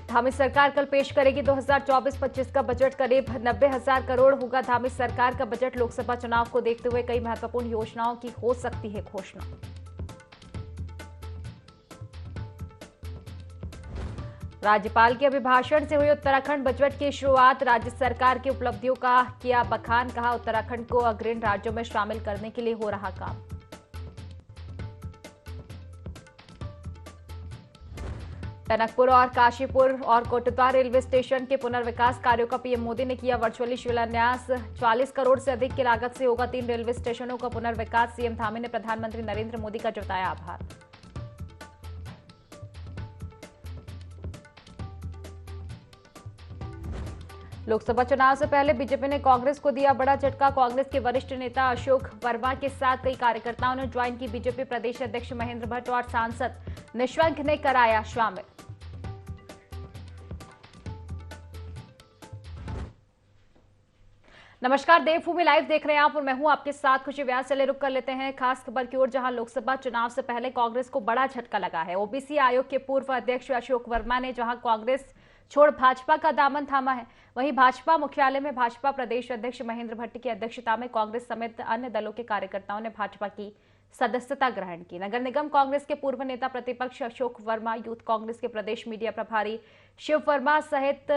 धामी सरकार कल पेश करेगी 2024-25 का बजट। करीब 90,000 करोड़ होगा धामी सरकार का बजट। लोकसभा चुनाव को देखते हुए कई महत्वपूर्ण योजनाओं की हो सकती है घोषणा। राज्यपाल के अभिभाषण से हुई उत्तराखंड बजट की शुरुआत। राज्य सरकार की उपलब्धियों का किया बखान। कहा, उत्तराखंड को अग्रणी राज्यों में शामिल करने के लिए हो रहा काम। टनकपुर और काशीपुर और कोटद्वार रेलवे स्टेशन के पुनर्विकास कार्यों का पीएम मोदी ने किया वर्चुअली शिलान्यास। 40 करोड़ से अधिक की लागत से होगा 3 रेलवे स्टेशनों का पुनर्विकास। सीएम धामी ने प्रधानमंत्री नरेंद्र मोदी का जताया आभार। लोकसभा चुनाव से पहले बीजेपी ने कांग्रेस को दिया बड़ा झटका। कांग्रेस के वरिष्ठ नेता अशोक वर्मा के साथ कई कार्यकर्ताओं ने ज्वाइन की बीजेपी प्रदेश अध्यक्ष महेंद्र भट्ट और सांसद निशंक ने कराया शामिल। नमस्कार, देवभूमि लाइव देख रहे हैं आप और मैं हूं आपके साथ खुशी व्यास। चले रुक कर लेते हैं खास खबर की ओर, जहां लोकसभा चुनाव से पहले कांग्रेस को बड़ा झटका लगा है। ओबीसी आयोग के पूर्व अध्यक्ष अशोक वर्मा ने जहां कांग्रेस छोड़ भाजपा का दामन थामा है, वहीं भाजपा मुख्यालय में भाजपा प्रदेश अध्यक्ष महेंद्र भट्ट की अध्यक्षता में कांग्रेस समेत अन्य दलों के कार्यकर्ताओं ने भाजपा की सदस्यता ग्रहण की। नगर निगम कांग्रेस के पूर्व नेता प्रतिपक्ष अशोक वर्मा, यूथ कांग्रेस के प्रदेश मीडिया प्रभारी शिव वर्मा सहित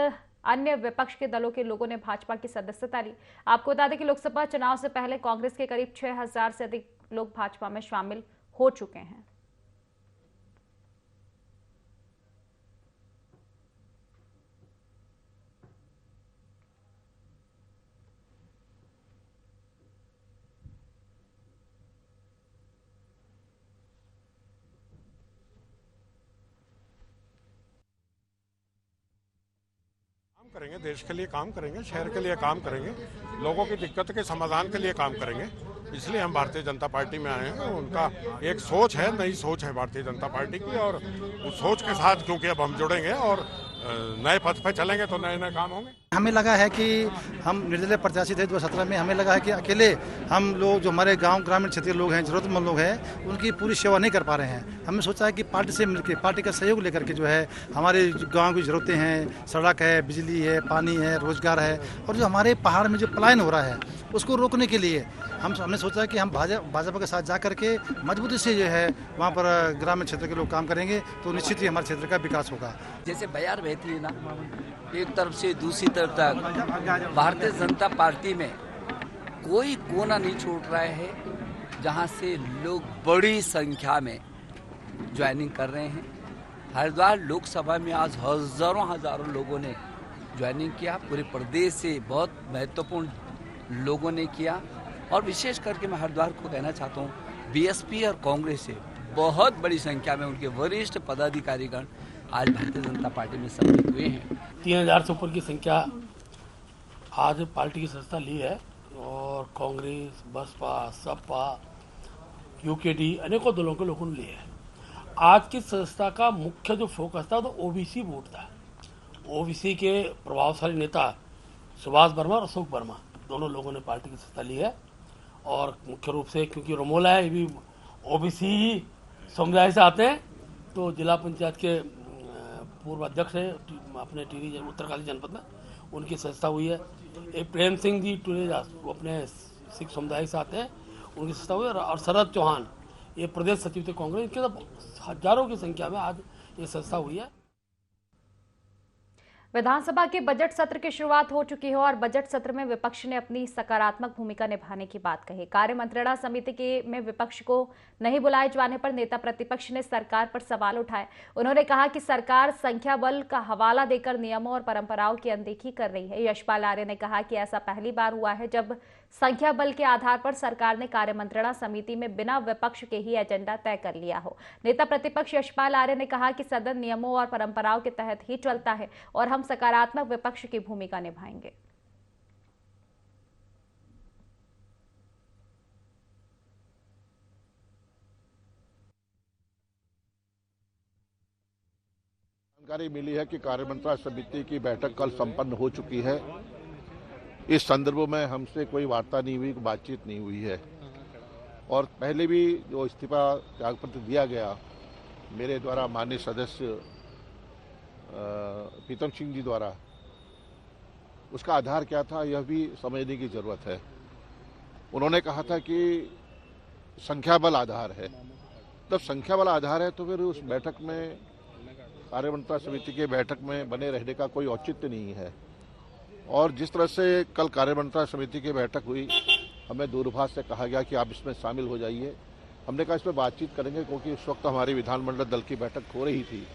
अन्य विपक्ष के दलों के लोगों ने भाजपा की सदस्यता ली। आपको बता दें कि लोकसभा चुनाव से पहले कांग्रेस के करीब 6,000 से अधिक लोग भाजपा में शामिल हो चुके हैं। करेंगे, देश के लिए काम करेंगे, शहर के लिए काम करेंगे, लोगों की दिक्कत के समाधान के लिए काम करेंगे। इसलिए हम भारतीय जनता पार्टी में आए हैं। उनका एक सोच है, नई सोच है भारतीय जनता पार्टी की, और उस सोच के साथ क्योंकि अब हम जुड़ेंगे और नए पथ पे चलेंगे तो नए नए काम होंगे। हमें लगा है कि हम निर्दलीय प्रत्याशी थे 2017 में। हमें लगा है कि अकेले हम लोग जो हमारे गांव ग्रामीण क्षेत्र के लोग हैं, जरूरतमंद लोग हैं, उनकी पूरी सेवा नहीं कर पा रहे हैं। हमने सोचा है कि पार्टी से मिलकर, पार्टी का सहयोग लेकर के जो है हमारे गांव की जरूरतें हैं, सड़क है, बिजली है, पानी है, रोजगार है, और जो हमारे पहाड़ में जो पलायन हो रहा है उसको रोकने के लिए हमने सोचा कि हम भाजपा के साथ जा करके मजबूती से जो है वहाँ पर ग्रामीण क्षेत्र के लोग काम करेंगे तो निश्चित ही हमारे क्षेत्र का विकास होगा। जैसे बयार बहती है ना, एक तरफ से दूसरी तरफ तक भारतीय जनता पार्टी में कोई कोना नहीं छोड़ रहा है, जहाँ से लोग बड़ी संख्या में ज्वाइनिंग कर रहे हैं। हरिद्वार लोकसभा में आज हजारों लोगों ने ज्वाइनिंग किया। पूरे प्रदेश से बहुत महत्वपूर्ण लोगों ने किया, और विशेष करके मैं हरिद्वार को कहना चाहता हूँ, बीएसपी और कांग्रेस से बहुत बड़ी संख्या में उनके वरिष्ठ पदाधिकारीगण आज भारतीय जनता पार्टी में सम्मिलित हुए हैं। 3,000 से ऊपर की संख्या आज पार्टी की सदस्यता ली है, और कांग्रेस, बसपा, सपा, यूकेडी अनेकों दलों के लोगों ने लिए है। आज की सदस्यता का मुख्य जो फोकस था तो ओबीसी वोट था। ओबीसी के प्रभावशाली नेता सुभाष वर्मा और अशोक वर्मा दोनों लोगों ने पार्टी की सदस्यता ली है, और मुख्य रूप से क्योंकि रमोला है, ये भी ओबीसी समुदाय से आते हैं, तो जिला पंचायत के पूर्व अध्यक्ष है अपने टिहरी उत्तरकाशी जनपद में, उनकी सदस्यता हुई है। एक प्रेम सिंह जी टुरेजा वो अपने सिख समुदाय से आते हैं, उनकी सदस्यता हुई है। और शरद चौहान ये प्रदेश सचिव थे कांग्रेस के, तो हजारों की संख्या में आज ये सदस्यता हुई है। विधानसभा के बजट सत्र की शुरुआत हो चुकी है और बजट सत्र में विपक्ष ने अपनी सकारात्मक भूमिका निभाने की बात कही। कार्य मंत्रणा समिति के में विपक्ष को नहीं बुलाए जाने पर नेता प्रतिपक्ष ने सरकार पर सवाल उठाए। उन्होंने कहा कि सरकार संख्या बल का हवाला देकर नियमों और परंपराओं की अनदेखी कर रही है। यशपाल आर्य ने कहा कि ऐसा पहली बार हुआ है जब संख्या बल के आधार पर सरकार ने कार्य मंत्रणा समिति में बिना विपक्ष के ही एजेंडा तय कर लिया हो। नेता प्रतिपक्ष यशपाल आर्य ने कहा कि सदन नियमों और परंपराओं के तहत ही चलता है और हम सकारात्मक विपक्ष की भूमिका निभाएंगे। जानकारी मिली है कि कार्यमंत्रणा समिति की बैठक कल संपन्न हो चुकी है। इस संदर्भ में हमसे कोई वार्ता नहीं हुई, बातचीत नहीं हुई है, और पहले भी जो इस्तीफा त्यागपत्र दिया गया मेरे द्वारा माननीय सदस्य प्रीतम सिंह जी द्वारा, उसका आधार क्या था यह भी समझने की जरूरत है। उन्होंने कहा था कि संख्या बल आधार है। जब संख्या बल आधार है तो फिर उस बैठक में, कार्यमंत्रणा समिति के बैठक में बने रहने का कोई औचित्य नहीं है। और जिस तरह से कल कार्यमंत्रणा समिति की बैठक हुई, हमें दूरभाष से कहा गया कि आप इसमें शामिल हो जाइए। हमने कहा इसमें बातचीत करेंगे, क्योंकि उस वक्त हमारी विधानमंडल दल की बैठक हो रही थी।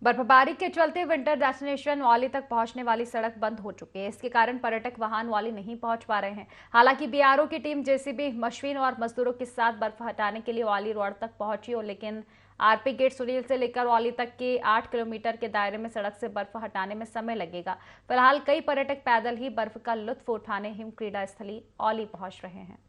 बर्फबारी के चलते विंटर डेस्टिनेशन औली तक पहुंचने वाली सड़क बंद हो चुकी है। इसके कारण पर्यटक वाहन औली नहीं पहुंच पा रहे हैं। हालांकि बीआरओ की टीम जेसीबी मशीन और मजदूरों के साथ बर्फ हटाने के लिए औली रोड तक पहुंची हो, लेकिन आरपी गेट सुनील से लेकर औली तक के 8 किलोमीटर के दायरे में सड़क से बर्फ हटाने में समय लगेगा। फिलहाल कई पर्यटक पैदल ही बर्फ का लुत्फ उठाने हिम क्रीड़ा स्थली औली पहुंच रहे हैं।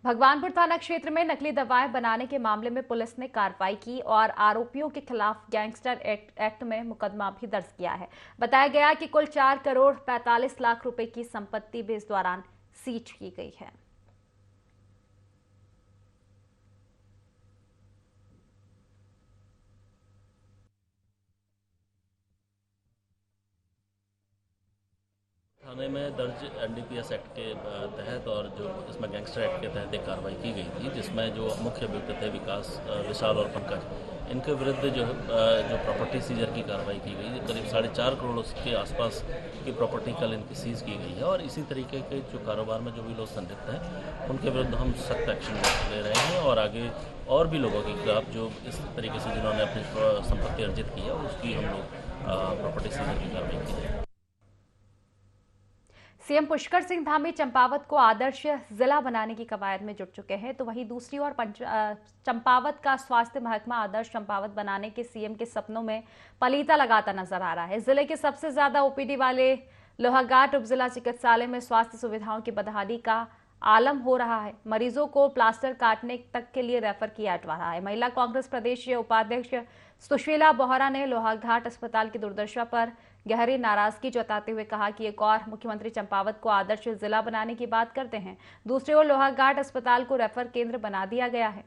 भगवानपुर थाना क्षेत्र में नकली दवाएं बनाने के मामले में पुलिस ने कार्रवाई की और आरोपियों के खिलाफ गैंगस्टर एक्ट में मुकदमा भी दर्ज किया है। बताया गया कि कुल 4 करोड़ 45 लाख रुपए की संपत्ति भी इस दौरान सीज की गई है। थाने में दर्ज एनडीपीएस एक्ट के तहत और जो इसमें गैंगस्टर एक्ट के तहत एक कार्रवाई की गई थी, जिसमें जो मुख्य अभियुक्त थे विकास, विशाल और पंकज, इनके विरुद्ध जो प्रॉपर्टी सीजर की कार्रवाई की गई। करीब 4.5 करोड़ के आसपास की प्रॉपर्टी कल इनकी सीज की गई है। और इसी तरीके के जो कारोबार में जो भी लोग संलिप्त हैं उनके विरुद्ध हम सख्त एक्शन ले रहे हैं और आगे और भी लोगों के खिलाफ जो इस तरीके से जिन्होंने अपनी संपत्ति अर्जित की है उसकी हम लोग प्रॉपर्टी सीजर की कार्रवाई की है। सीएम पुष्कर सिंह धामी चंपावत को आदर्श जिला बनाने की कवायद में जुट चुके हैं, तो वहीं दूसरी ओर चंपावत का स्वास्थ्य महकमा आदर्श चंपावत बनाने के सीएम के सपनों में पलीता लगाता नजर आ रहा है। जिले के सबसे ज्यादा ओपीडी वाले लोहाघाट उप जिला चिकित्सालय में स्वास्थ्य सुविधाओं की बदहाली का आलम हो रहा है। मरीजों को प्लास्टर काटने तक के लिए रेफर किया जा रहा है। महिला कांग्रेस प्रदेश उपाध्यक्ष सुशीला बोहरा ने लोहाघाट अस्पताल की दुर्दशा पर गहरी नाराजगी जताते हुए कहा कि एक और मुख्यमंत्री चंपावत को आदर्श जिला बनाने की बात करते हैं, दूसरी ओर लोहाघाट अस्पताल को रेफर केंद्र बना दिया गया है।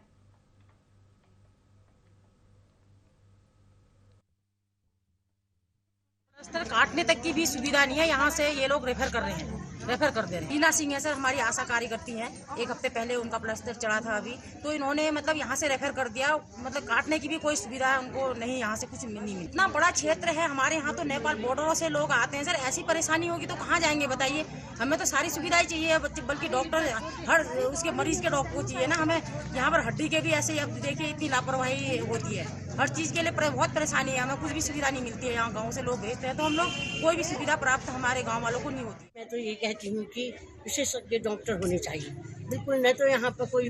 प्लास्टर काटने तक की भी सुविधा नहीं है। यहाँ से ये लोग रेफर कर दे रहे हैं। लीला सिंह है सर, हमारी आशा कार्यकर्ती हैं। 1 हफ्ते पहले उनका प्लास्टर चढ़ा था अभी, तो इन्होंने मतलब यहाँ से रेफर कर दिया। मतलब काटने की भी कोई सुविधा उनको नहीं, यहाँ से कुछ नहीं मिली। इतना बड़ा क्षेत्र है हमारे यहाँ, तो नेपाल बॉर्डरों से लोग आते हैं सर। ऐसी परेशानी होगी तो कहाँ जाएंगे बताइए। हमें तो सारी सुविधाएं चाहिए, बल्कि डॉक्टर हर उसके मरीज के डॉक्टर चाहिए ना हमें। यहाँ पर हड्डी के भी ऐसे, अब देखिए इतनी लापरवाही होती है। हर चीज के लिए बहुत परेशानी है, हमें कुछ भी सुविधा नहीं मिलती है। यहाँ गाँव से लोग भेजते हैं तो हम लोग कोई भी सुविधा प्राप्त हमारे गाँव वालों को नहीं होती। मैं तो ये कहती हूँ कि विशेषज्ञ डॉक्टर होने चाहिए बिल्कुल, नहीं तो यहाँ पर कोई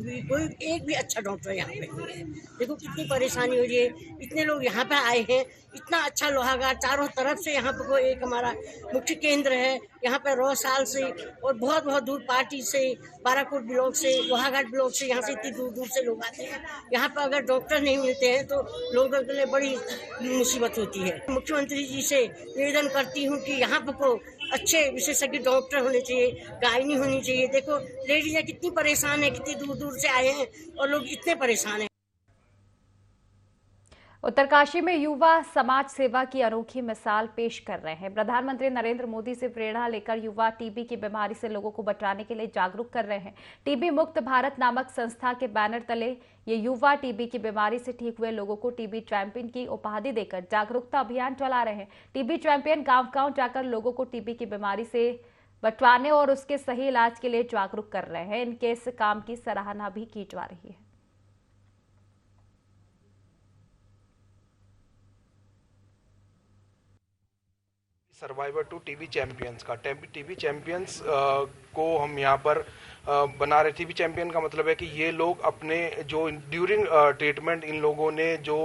एक भी अच्छा डॉक्टर यहाँ पे नहीं है। देखो कितनी परेशानी हो रही है, इतने लोग यहाँ पे आए हैं। इतना अच्छा लोहाघाट चारों तरफ से, यहाँ पे कोई एक हमारा मुख्य केंद्र है। यहाँ पे रोहसाल से और बहुत बहुत दूर पार्टी से, बाराकोट ब्लॉक से, लोहाघाट ब्लॉक से, यहाँ से इतनी दूर दूर से लोग आते हैं। यहाँ पे अगर डॉक्टर नहीं मिलते हैं तो लोगों के लिए बड़ी मुसीबत होती है। मुख्यमंत्री जी से निवेदन करती हूँ कि यहाँ पर को अच्छे विशेषज्ञ डॉक्टर होने चाहिए, गायनी होनी चाहिए। देखो लेडीज कितनी परेशान है, कितनी दूर दूर से आए हैं और लोग इतने परेशान हैं। उत्तरकाशी में युवा समाज सेवा की अनोखी मिसाल पेश कर रहे हैं। प्रधानमंत्री नरेंद्र मोदी से प्रेरणा लेकर युवा टीबी की बीमारी से लोगों को बचाने के लिए जागरूक कर रहे हैं। टीबी मुक्त भारत नामक संस्था के बैनर तले ये युवा टीबी की बीमारी से ठीक हुए लोगों को टीबी चैंपियन की उपाधि देकर जागरूकता अभियान चला रहे हैं। टीबी चैंपियन गांव-गांव जाकर लोगों को टीबी की बीमारी से बचवाने और उसके सही इलाज के लिए जागरूक कर रहे हैं। इनके इस काम की सराहना भी की जा रही है। सर्वाइवर टू टीबी चैंपियंस का टीबी चैंपियंस को हम यहाँ पर बना रहे। टीबी चैंपियन का मतलब है कि ये लोग अपने जो ड्यूरिंग ट्रीटमेंट इन लोगों ने जो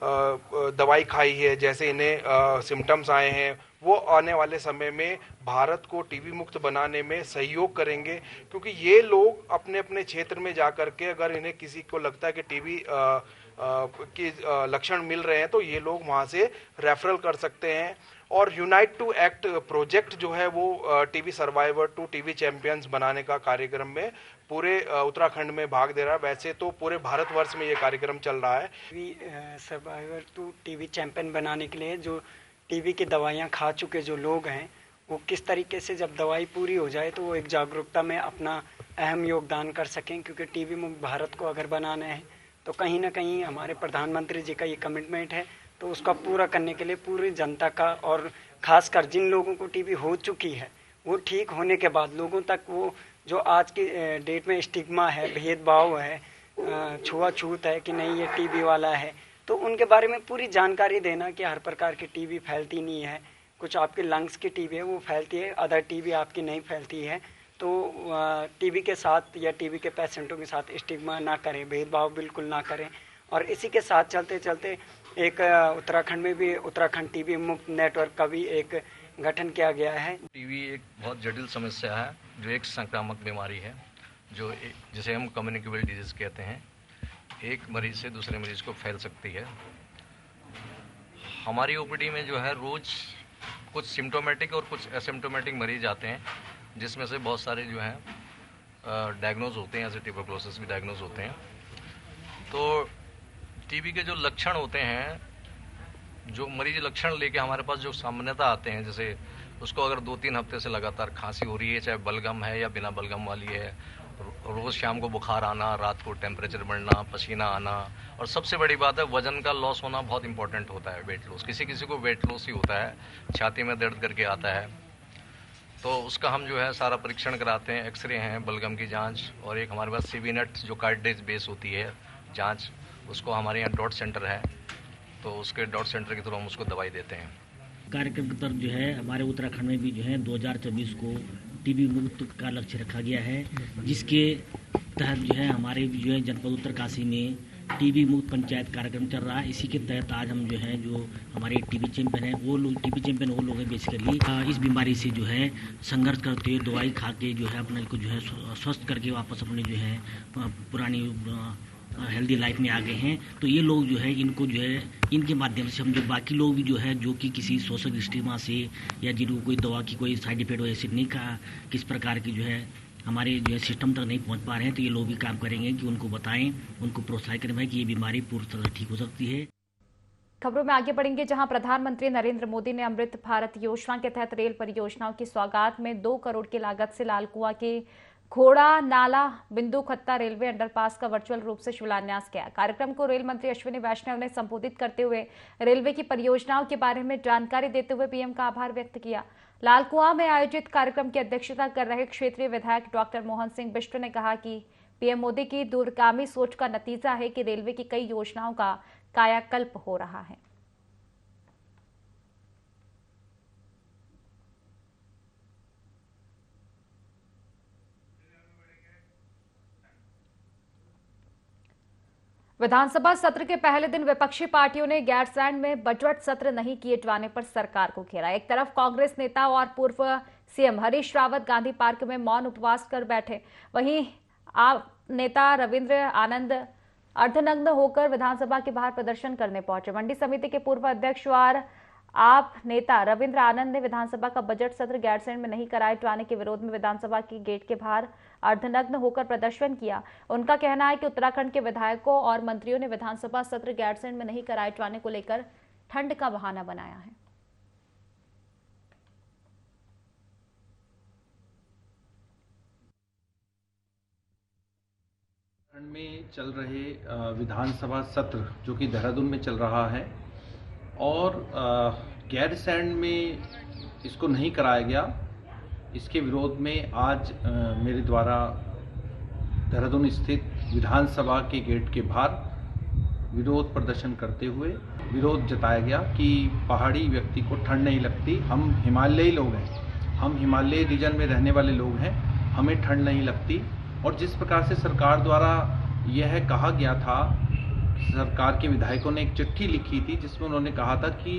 दवाई खाई है, जैसे इन्हें सिम्टम्स आए हैं, वो आने वाले समय में भारत को टीबी मुक्त बनाने में सहयोग करेंगे। क्योंकि ये लोग अपने अपने क्षेत्र में जाकर के अगर इन्हें किसी को लगता है कि टीबी के लक्षण मिल रहे हैं तो ये लोग वहाँ से रेफरल कर सकते हैं। और यूनाइट टू एक्ट प्रोजेक्ट जो है वो TB survivor to TB champions बनाने का कार्यक्रम में पूरे उत्तराखंड में भाग दे रहा है। वैसे तो पूरे भारतवर्ष में ये कार्यक्रम चल रहा है। TB survivor to TB champion बनाने के लिए जो टीबी की दवाइयाँ खा चुके जो लोग हैं वो किस तरीके से जब दवाई पूरी हो जाए तो वो एक जागरूकता में अपना अहम योगदान कर सकें। क्योंकि टीबी मुक्त भारत को अगर बनाना है तो कहीं ना कहीं हमारे प्रधानमंत्री जी का ये कमिटमेंट है, तो उसका पूरा करने के लिए पूरी जनता का और खासकर जिन लोगों को टीबी हो चुकी है वो ठीक होने के बाद लोगों तक वो जो आज की डेट में स्टिग्मा है, भेदभाव है, छुआछूत है कि नहीं ये टीबी वाला है, तो उनके बारे में पूरी जानकारी देना कि हर प्रकार की टीबी फैलती नहीं है। कुछ आपके लंग्स की टीबी है वो फैलती है, अदर टीबी आपकी नहीं फैलती है। तो टीबी के साथ या टीबी के पेशेंटों के साथ स्टिग्मा ना करें, भेदभाव बिल्कुल ना करें। और इसी के साथ चलते चलते एक उत्तराखंड में भी उत्तराखंड टीबी मुक्त नेटवर्क का भी एक गठन किया गया है। टीबी एक बहुत जटिल समस्या है जो एक संक्रामक बीमारी है जो जिसे हम कम्युनिकेबल डिजीज कहते हैं। एक मरीज से दूसरे मरीज को फैल सकती है। हमारी ओपीडी में जो है रोज कुछ सिम्टोमेटिक और कुछ एसिम्टोमेटिक मरीज आते हैं, जिसमें से बहुत सारे जो हैं डायग्नोज होते हैं, ऐसे ट्यूबरकुलोसिस भी डायग्नोज होते हैं। तो टीबी के जो लक्षण होते हैं, जो मरीज लक्षण लेके हमारे पास जो सामान्यता आते हैं, जैसे उसको अगर 2-3 हफ्ते से लगातार खांसी हो रही है, चाहे बलगम है या बिना बलगम वाली है, रोज शाम को बुखार आना, रात को टेम्परेचर बढ़ना, पसीना आना, और सबसे बड़ी बात है वजन का लॉस होना बहुत इंपॉर्टेंट होता है। वेट लॉस, किसी किसी को वेट लॉस ही होता है, छाती में दर्द करके आता है, तो उसका हम जो है सारा परीक्षण कराते हैं। एक्सरे हैं, बलगम की जांच, और एक हमारे पास सीबीनेट जो कार्डियक बेस होती है जांच, उसको हमारे यहाँ डॉट सेंटर है, तो उसके डॉट सेंटर के थ्रू हम उसको दवाई देते हैं। कार्यक्रम के तहत जो है हमारे उत्तराखंड में भी जो है 2024 को टीबी मुक्त का लक्ष्य रखा गया है, जिसके तहत जो है हमारे जो है जनपद उत्तरकाशी में टीबी मुक्त पंचायत कार्यक्रम चल रहा है। इसी के तहत आज हम जो है जो हमारे टीबी चैंपियन है वो लोग हैं बेसिकली इस बीमारी से जो है संघर्ष करते हुए दवाई खा के जो है अपने को जो है स्वस्थ करके वापस अपने जो है पुरानी हेल्दी लाइफ में आ गए हैं। तो ये लोग जो है इनको जो है इनके माध्यम से हम जो बाकी लोग भी जो है जो कि किसी सोशल स्टिग्मा से या जिनको कोई दवा की कोई साइड इफेक्ट वजह से नहीं का किस प्रकार की जो है हमारे जो है सिस्टम तक नहीं पहुंच पा रहे हैं, तो ये लोग भी काम करेंगे कि उनको बताएं, उनको प्रोत्साहित करें कि ये बीमारी पूरी तरह ठीक हो सकती है। खबरों में आगे बढ़ेंगे, जहां प्रधानमंत्री नरेंद्र मोदी ने अमृत भारत योजना के तहत रेल परियोजनाओं की सौगात में 2 करोड़ की लागत से लालकुआं के घोड़ा नाला बिंदु खत्ता रेलवे अंडरपास का वर्चुअल रूप से शिलान्यास किया। कार्यक्रम को रेल मंत्री अश्विनी वैष्णव ने संबोधित करते हुए रेलवे की परियोजनाओं के बारे में जानकारी देते हुए पीएम का आभार व्यक्त किया। लालकुआं में आयोजित कार्यक्रम की अध्यक्षता कर रहे क्षेत्रीय विधायक डॉक्टर मोहन सिंह बिष्ट ने कहा कि पीएम मोदी की दूरगामी सोच का नतीजा है कि रेलवे की कई योजनाओं का कायाकल्प हो रहा है। विधानसभा सत्र के पहले दिन विपक्षी पार्टियों ने गैरसैंण में बजट सत्र नहीं किए जाने पर सरकार को घेरा। एक तरफ कांग्रेस नेता और पूर्व सीएम हरीश रावत गांधी पार्क में मौन उपवास कर बैठे, वहीं आप नेता रविंद्र आनंद अर्धनग्न होकर विधानसभा के बाहर प्रदर्शन करने पहुंचे। मंडी समिति के पूर्व अध्यक्ष और आप नेता रविंद्र आनंद ने विधानसभा का बजट सत्र गैरसैंण में नहीं कराए जाने के विरोध में विधानसभा की गेट के बाहर अर्धनग्न होकर प्रदर्शन किया। उनका कहना है कि उत्तराखंड के विधायकों और मंत्रियों ने विधानसभा सत्र गैरसैंण में नहीं कराए जाने को लेकर ठंड का बहाना बनाया है। में चल रहे विधानसभा सत्र जो कि देहरादून में चल रहा है और गैरसैंण में इसको नहीं कराया गया, इसके विरोध में आज मेरे द्वारा देहरादून स्थित विधानसभा के गेट के बाहर विरोध प्रदर्शन करते हुए विरोध जताया गया कि पहाड़ी व्यक्ति को ठंड नहीं लगती। हम हिमालयी लोग हैं, हम हिमालय रीजन में रहने वाले लोग हैं, हमें ठंड नहीं लगती। और जिस प्रकार से सरकार द्वारा यह कहा गया था सरकार के विधायकों ने एक चिट्ठी लिखी थी जिसमें उन्होंने कहा था कि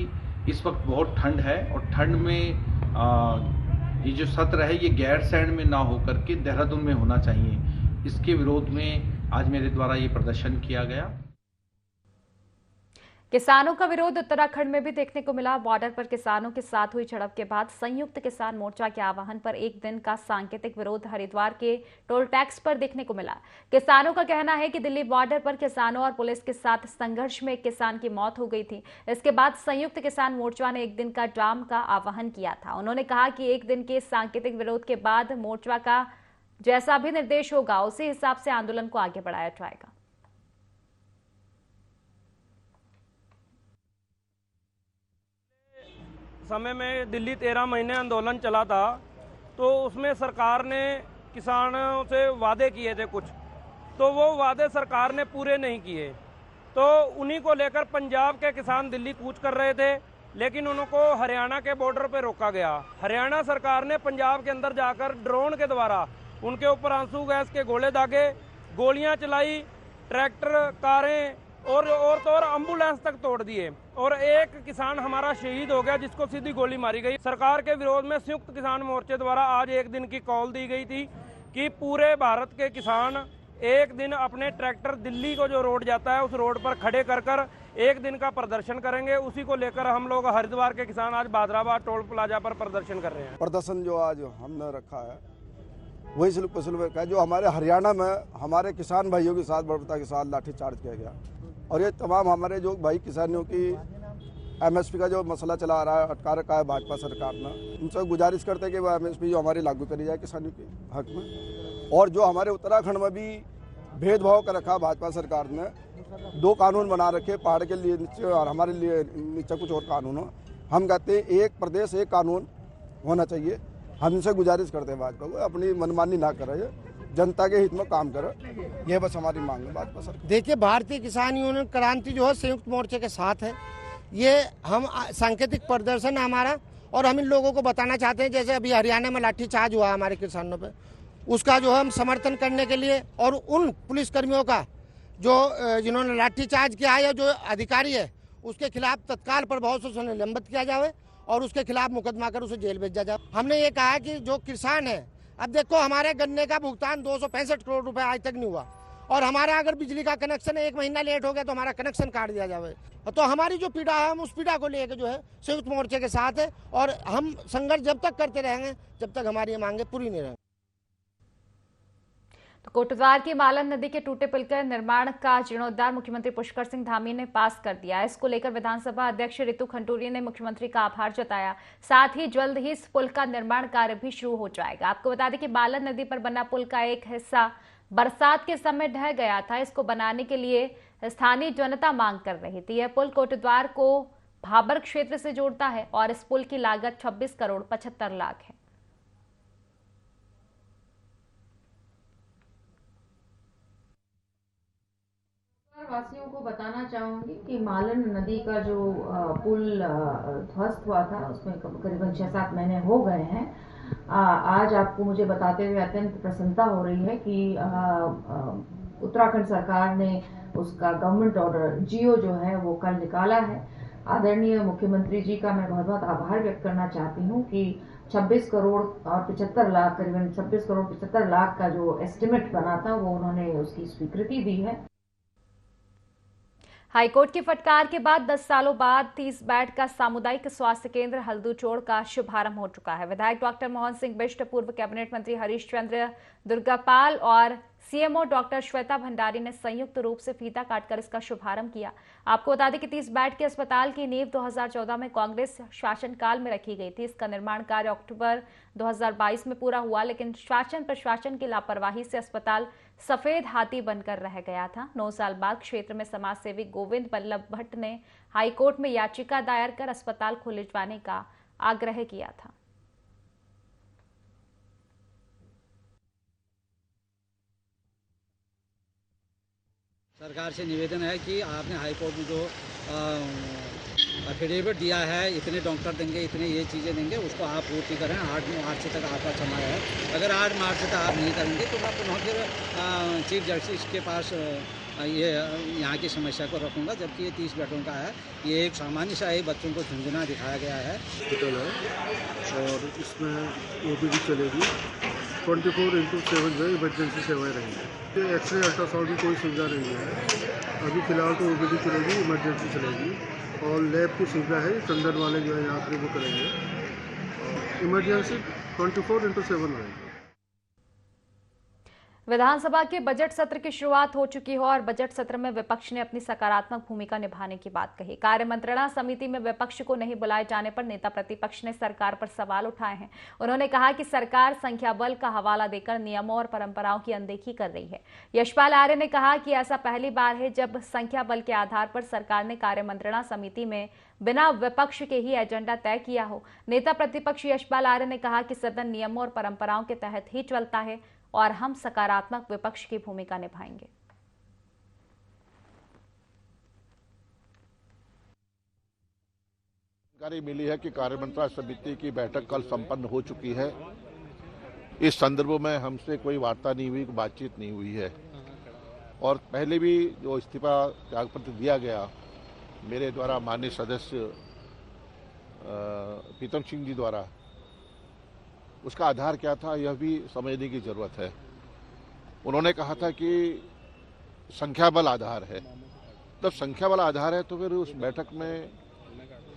इस वक्त बहुत ठंड है और ठंड में ये जो सत्र है ये गैरसैंण में ना होकर के देहरादून में होना चाहिए। इसके विरोध में आज मेरे द्वारा ये प्रदर्शन किया गया। किसानों का विरोध उत्तराखंड में भी देखने को मिला। बॉर्डर पर किसानों के साथ हुई झड़प के बाद संयुक्त किसान मोर्चा के आह्वान पर एक दिन का सांकेतिक विरोध हरिद्वार के टोल टैक्स पर देखने को मिला। किसानों का कहना है कि दिल्ली बॉर्डर पर किसानों और पुलिस के साथ संघर्ष में एक किसान की मौत हो गई थी। इसके बाद संयुक्त किसान मोर्चा ने एक दिन का जाम का आह्वान किया था। उन्होंने कहा कि एक दिन के सांकेतिक विरोध के बाद मोर्चा का जैसा भी निर्देश होगा उसी हिसाब से आंदोलन को आगे बढ़ाया जाएगा। समय में दिल्ली 13 महीने आंदोलन चला था, तो उसमें सरकार ने किसानों से वादे किए थे कुछ, तो वो वादे सरकार ने पूरे नहीं किए। तो उन्हीं को लेकर पंजाब के किसान दिल्ली कूच कर रहे थे, लेकिन उनको हरियाणा के बॉर्डर पे रोका गया। हरियाणा सरकार ने पंजाब के अंदर जाकर ड्रोन के द्वारा उनके ऊपर आंसू गैस के गोले दागे, गोलियां चलाई, ट्रैक्टर, कारें और तो और एम्बुलेंस तक तोड़ दिए, और एक किसान हमारा शहीद हो गया जिसको सीधी गोली मारी गई। सरकार के विरोध में संयुक्त किसान मोर्चे द्वारा आज एक दिन की कॉल दी गई थी कि पूरे भारत के किसान एक दिन अपने ट्रैक्टर दिल्ली को जो रोड जाता है उस रोड पर खड़े कर एक दिन का प्रदर्शन करेंगे। उसी को लेकर हम लोग हरिद्वार के किसान आज बादराबाद टोल प्लाजा पर प्रदर्शन कर रहे हैं। प्रदर्शन जो आज हमने रखा है वही सिर्फ का जो हमारे हरियाणा में हमारे किसान भाइयों के साथ बर्बरता के साथ लाठीचार्ज किया गया, और ये तमाम हमारे जो भाई किसानियों की MSP का जो मसला चला रहा है, अटका रखा है भाजपा सरकार ने, उनसे गुजारिश करते हैं कि वो MSP जो हमारी लागू करी जाए किसानों के हक में। और जो हमारे उत्तराखंड में भी भेदभाव कर रखा भाजपा सरकार ने, 2 कानून बना रखे, पहाड़ के लिए नीचे और हमारे लिए नीचे कुछ और कानून हो। हम कहते हैं एक प्रदेश एक कानून होना चाहिए। हम इनसे गुजारिश करते हैं भाजपा को अपनी मनमानी ना करे, जनता के हित में काम करे, ये बस हमारी मांग है भाजपा सरकार। देखिए, भारतीय किसान यूनियन क्रांति जो है संयुक्त मोर्चे के साथ है। ये हम सांकेतिक प्रदर्शन है हमारा, और हम इन लोगों को बताना चाहते हैं जैसे अभी हरियाणा में लाठीचार्ज हुआ हमारे किसानों पे, उसका जो हम समर्थन करने के लिए, और उन पुलिसकर्मियों का जो जिन्होंने लाठीचार्ज किया है या जो अधिकारी है उसके खिलाफ तत्काल प्रभाव से उसे निलंबित किया जाए और उसके खिलाफ मुकदमा कर उसे जेल भेजा जाए। हमने ये कहा कि जो किसान है, अब देखो हमारे गन्ने का भुगतान 265 करोड़ रुपए आज तक नहीं हुआ, और हमारा अगर बिजली का कनेक्शन 1 महीना लेट हो गया तो हमारा कनेक्शन काट दिया जाए। तो हमारी जो पीड़ा है हम उस पीड़ा को लेकर जो है संयुक्त मोर्चे के साथ है, और हम संघर्ष जब तक करते रहेंगे जब तक हमारी ये मांगे पूरी नहीं रहेंगी। तो कोटद्वार की मालन नदी के टूटे पुल के निर्माण का जीर्णोद्धार मुख्यमंत्री पुष्कर सिंह धामी ने पास कर दिया। इसको लेकर विधानसभा अध्यक्ष ऋतु खंडूरी ने मुख्यमंत्री का आभार जताया। साथ ही जल्द ही इस पुल का निर्माण कार्य भी शुरू हो जाएगा। आपको बता दें कि मालन नदी पर बना पुल का एक हिस्सा बरसात के समय ढह गया था। इसको बनाने के लिए स्थानीय जनता मांग कर रही थी। यह पुल कोटद्वार को भाबर क्षेत्र से जोड़ता है और इस पुल की लागत 26 करोड़ 75 लाख है। वासियों को बताना चाहूंगी कि मालन नदी का जो पुल ध्वस्त हुआ था उसमें करीबन 6-7 महीने हो गए हैं। आज आपको मुझे बताते हुए अत्यंत प्रसन्नता हो रही है कि उत्तराखंड सरकार ने उसका गवर्नमेंट ऑर्डर GO जो है वो कल निकाला है। आदरणीय मुख्यमंत्री जी का मैं बहुत बहुत आभार व्यक्त करना चाहती हूँ कि 26 करोड़ और 75 लाख, करीबन 26 करोड़ 75 लाख का जो एस्टिमेट बना था वो उन्होंने उसकी स्वीकृति दी है। हाईकोर्ट की फटकार के बाद 10 सालों बाद 30 बेड का सामुदायिक स्वास्थ्य केंद्र हल्दूचोड़ का शुभारंभ हो चुका है। विधायक डॉक्टर मोहन सिंह बिष्ट, पूर्व कैबिनेट मंत्री हरीश चंद्र दुर्गापाल और CMO डॉक्टर श्वेता भंडारी ने संयुक्त रूप से फीता काटकर इसका शुभारंभ किया। आपको बता दें कि 30 बेड के अस्पताल की नींव 2014 में कांग्रेस शासनकाल में रखी गई थी। इसका निर्माण कार्य अक्टूबर 2022 में पूरा हुआ, लेकिन शासन प्रशासन की लापरवाही से अस्पताल सफेद हाथी बनकर रह गया था। 9 साल बाद क्षेत्र में समाजसेवी गोविंद बल्लभ भट्ट ने हाईकोर्ट में याचिका दायर कर अस्पताल खुलवाने का आग्रह किया था। सरकार से निवेदन है कि आपने हाईकोर्ट में जो एफिडेविट दिया है, इतने डॉक्टर देंगे, इतने ये चीज़ें देंगे, उसको आप पूर्ति करें। 8 मार्च तक आपका समय है। अगर 8 मार्च तक आप नहीं करेंगे तो मैं पुनः फिर चीफ जस्टिस के पास ये यहाँ की समस्या को रखूँगा, जबकि ये 30 बेडों का है। ये एक सामान्य सा ही बच्चों को झुंझुना दिखाया गया है। हॉस्पिटल है और इसमें OPD चलेगी, 24/7 जो इमरजेंसी सेवाएं रहेंगी। ये एक्सरे अल्ट्रासाउंड की कोई सुविधा नहीं है। अभी फ़िलहाल तो OPD चलेगी, इमरजेंसी चलेगी और लैब की सुविधा है। चंदन वाले जो है यहाँ पर वो करेंगे। इमरजेंसी 24/7 रहेगी। विधानसभा के बजट सत्र की शुरुआत हो चुकी है और बजट सत्र में विपक्ष ने अपनी सकारात्मक भूमिका निभाने की बात कही। कार्य मंत्रणा समिति में विपक्ष को नहीं बुलाए जाने पर नेता प्रतिपक्ष ने सरकार पर सवाल उठाए हैं। उन्होंने कहा कि सरकार संख्या बल का हवाला देकर नियमों और परंपराओं की अनदेखी कर रही है। यशपाल आर्य ने कहा कि ऐसा पहली बार है जब संख्या बल के आधार पर सरकार ने कार्य मंत्रणा समिति में बिना विपक्ष के ही एजेंडा तय किया हो। नेता प्रतिपक्ष यशपाल आर्य ने कहा कि सदन नियमों और परंपराओं के तहत ही चलता है और हम सकारात्मक विपक्ष की भूमिका निभाएंगे। जानकारी मिली है कि कार्यमंत्रणा समिति की बैठक कल संपन्न हो चुकी है। इस संदर्भ में हमसे कोई वार्ता नहीं हुई, बातचीत नहीं हुई है और पहले भी जो इस्तीफा त्यागपत्र दिया गया मेरे द्वारा माननीय सदस्य प्रीतम सिंह जी द्वारा, उसका आधार क्या था यह भी समझने की जरूरत है। उन्होंने कहा था कि संख्या बल आधार है। जब संख्या बल आधार है तो फिर उस बैठक में,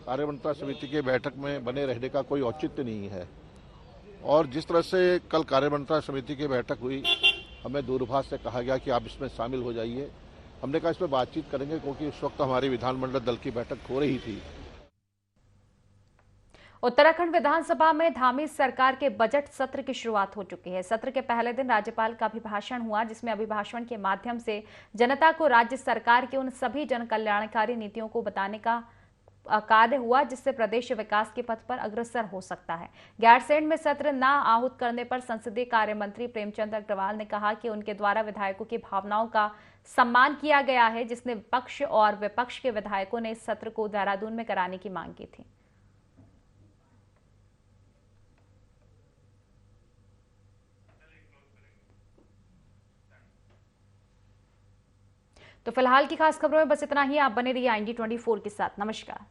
कार्यमंत्रणा समिति के बैठक में बने रहने का कोई औचित्य नहीं है। और जिस तरह से कल कार्यमंत्रणा समिति की बैठक हुई, हमें दूरभाष से कहा गया कि आप इसमें शामिल हो जाइए। हमने कहा इस पर बातचीत करेंगे क्योंकि उस वक्त हमारी विधानमंडल दल की बैठक हो रही थी। उत्तराखंड विधानसभा में धामी सरकार के बजट सत्र की शुरुआत हो चुकी है। सत्र के पहले दिन राज्यपाल का अभिभाषण हुआ, जिसमें अभिभाषण के माध्यम से जनता को राज्य सरकार की उन सभी जन कल्याणकारी नीतियों को बताने का कार्य हुआ जिससे प्रदेश विकास के पथ पर अग्रसर हो सकता है। गैरसैंण में सत्र न आहूत करने पर संसदीय कार्य मंत्री प्रेमचंद अग्रवाल ने कहा कि उनके द्वारा विधायकों की भावनाओं का सम्मान किया गया है, जिसने पक्ष और विपक्ष के विधायकों ने इस सत्र को देहरादून में कराने की मांग की थी। तो फिलहाल की खास खबरों में बस इतना ही। आप बने रहिए IND24 के साथ। नमस्कार।